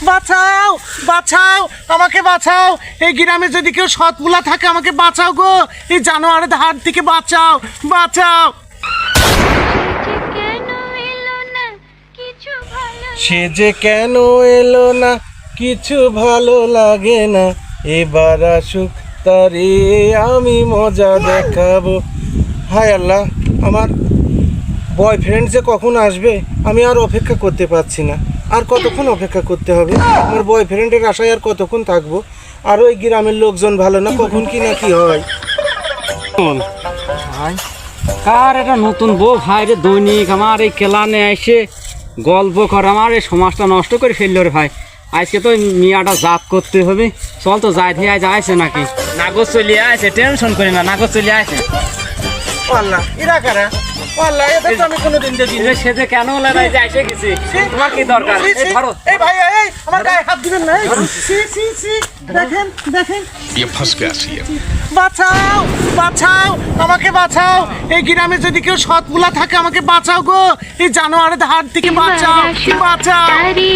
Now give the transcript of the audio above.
বাঁচাও বাঁচাও, আমাকে বাঁচাও। এই গ্রামে যদি কেউ সৎমুলা থাকে আমাকে বাঁচাও গো, এই জানোয়ারের হাত থেকে বাঁচাও বাঁচাও। সে যে কেন এলো না, কিছু ভালো লাগে না, এবার আসুক তারে আমি মজা দেখাবো। হায় আল্লাহ, আমার বয়ফ্রেন্ড যে কখন আসবে আমি আর অপেক্ষা করতে পারছি না। আর কতক্ষণ অপেক্ষা করতে হবে? আমার বয়ফ্রেন্ডের আশায় আর কতক্ষণ থাকবো? আর ওই গ্রামের লোকজন ভালো না, কখন কি না কি হয়। ভাই কার একটা নতুন বউ ভাই রে, দৈনিক আমার এই কেলানে এসে গল্প করে আমার এই সমাজটা নষ্ট করে ফেললো রে ভাই। আজকে তো মিয়াটা জাত করতে হবে, চল তো যাই দিয়ে আজ আসে নাকি নাগজ চলিয়ে আসে, টেনশন করি না, নাগজ চলিয়ে আসে। আল্লাহ এরা কারা? আল্লাহ এটা তো আমি কোনোদিন দেখিনি। সে যে কেন লড়াই যে এসে গেছি, তোমার কি দরকার? এই ধরো। এই ভাই এই আমার গায়ে হাত দিবেন না। দেখেন দেখেন, ये फंस गया सी है। বাঁচাও বাঁচাও, আমাকে বাঁচাও। এই গ্রামে যদি কেউ সৎমুলা থাকে আমাকে বাঁচাও গো, এই জানোয়ারের হাত থেকে বাঁচাও বাঁচাও। আমি